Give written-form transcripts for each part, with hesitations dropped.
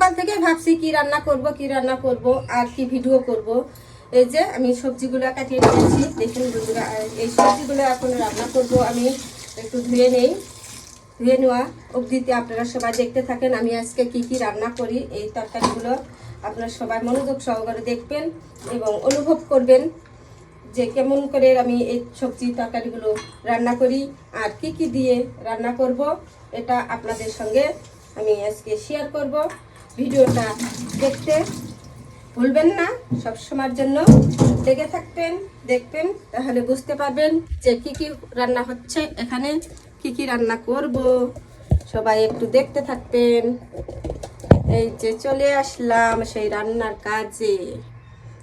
সকাল থেকে ভাবছি কি রান্না করব আর কি ভিডিও করব। এই যে আমি সবজিগুলো কাটিয়ে নিয়েছি, দেখুন বন্ধুরা। এই সবজিগুলো এখন রান্না করব। আমি একটু ধুয়ে নেই, ধুয়ে নেওয়া অবধিতে আপনারা সবাই দেখতে থাকেন আমি আজকে কি কি রান্না করি। এই তরকারিগুলো আপনারা সবাই মনোযোগ সহকারে দেখবেন এবং অনুভব করবেন যে কেমন করে আমি এই সবজি তরকারিগুলো রান্না করি আর কি কি দিয়ে রান্না করব। এটা আপনাদের সঙ্গে আমি আজকে শেয়ার করব। ভিডিওটা দেখতে ভুলবেন না, সব সময়ের জন্য লেগে থাকবেন, দেখবেন, তাহলে বুঝতে পারবেন যে কি কি রান্না হচ্ছে, এখানে কি কি রান্না করব। সবাই একটু দেখতে থাকবেন। এই যে চলে আসলাম সেই রান্নার কাজে,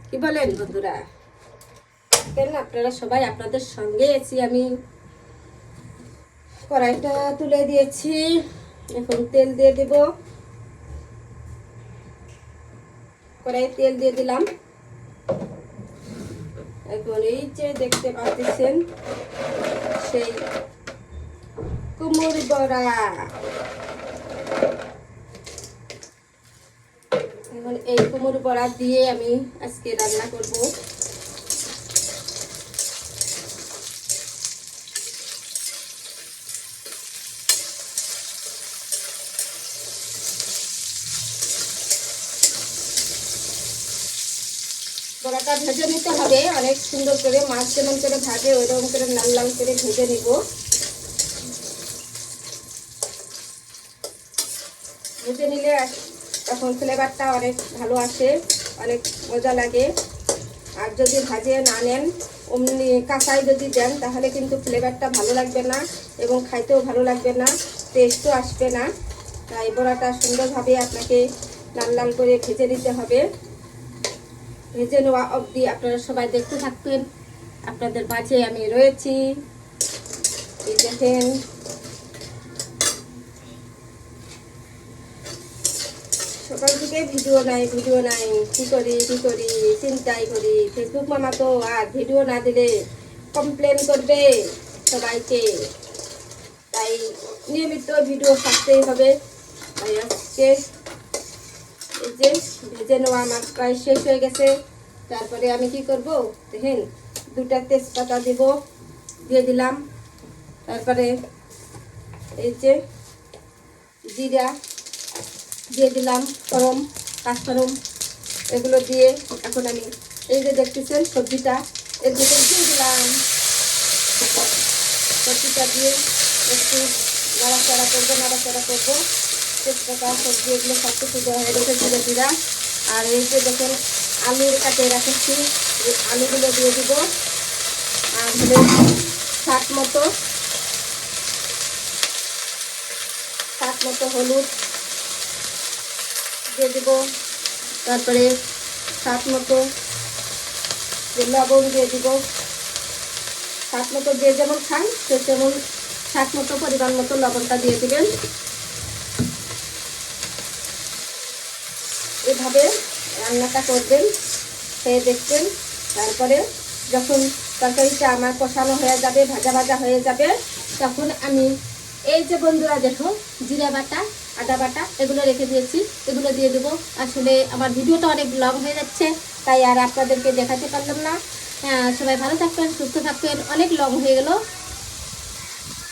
কি বলেন বন্ধুরা? কেন আপনারা সবাই আপনাদের সঙ্গে আছি আমি। কড়াইটা তুলে দিয়েছি, এখন তেল দিয়ে দেব। কড়াই তেল দিয়ে দিলাম। এখন এই যে দেখতে পাচ্ছেন সেই কুমড়ো বড়া, এখন এই কুমড়ো বড়া দিয়ে আমি আজকে রান্না করব। বড়াটা ভেজে নিতে হবে অনেক সুন্দর করে, মাছ যেমন করে ভাজে ওইরকম করে লাল লাল করে ভেজে নিব। ভেজে নিলে তখন ফ্লেভারটা অনেক ভালো আসে, অনেক মজা লাগে। আর যদি ভাজে না নেন, অমনি কাঁচাই যদি দেন তাহলে কিন্তু ফ্লেভারটা ভালো লাগবে না এবং খাইতেও ভালো লাগবে না, টেস্টও আসবে না। তাই বড়াটা সুন্দরভাবে আপনাকে লাল লাল করে ভেজে নিতে হবে। ভেজে নেওয়া অবধি আপনারা সবাই দেখতে থাকবেন। আপনাদের মাঝে আমি রয়েছি, এই দেখেন। সকাল থেকে ভিডিও নাই কি করি চিন্তাই করি। ফেসবুক মামা তো আর ভিডিও না দিলে কমপ্লেন করবে সবাইকে, তাই নিয়মিত ভিডিও ছাড়তেই হবে। তাই আজকে এই যে ভেজে নেওয়া আমার প্রায় শেষ হয়ে গেছে। তারপরে আমি কি করব দেখেন, দুটা তেজপাতা দিয়ে দিলাম। তারপরে এই যে জিরা দিয়ে দিলাম, ফোড়ন, পাঁচফোড়ন, এগুলো দিয়ে এখন আমি এই যে দেখতেছেন সবজিটা এর ভিতরে দিয়ে দিলাম। সবজিটা দিয়ে একটু নাড়াচাড়া করবো। তেজপাতা, সবজি এগুলো সব কিছু দেওয়া হয়ে গেছে, ধীরে ধীরে। আর এই যে দেখেন আলুর কাটে রাখেছি, এই আলুগুলো দিয়ে দিব। আর হলে স্বাদ মতো হলুদ দিয়ে দিব। তারপরে স্বাদ মতো লবণ দিয়ে দিব। স্বাদ মতো যে যেমন খান সে তেমন স্বাদ মতো পরিমাণ মতো লবণটা দিয়ে দিবেন। এভাবে রান্নাটা করবেন, খেয়ে দেখবেন। তারপরে যখন তরকারিটা আমার কষানো হয়ে যাবে, ভাজা হয়ে যাবে, তখন আমি এই যে বন্ধুরা দেখো জিরা বাটা, আদা বাটা এগুলো রেখে দিয়েছি, এগুলো দিয়ে দেবো। আসলে আমার ভিডিওটা অনেক লং হয়ে যাচ্ছে, তাই আর আপনাদেরকে দেখাতে পারলাম না। সবাই ভালো থাকবেন, সুস্থ থাকবেন। অনেক লং হয়ে গেল।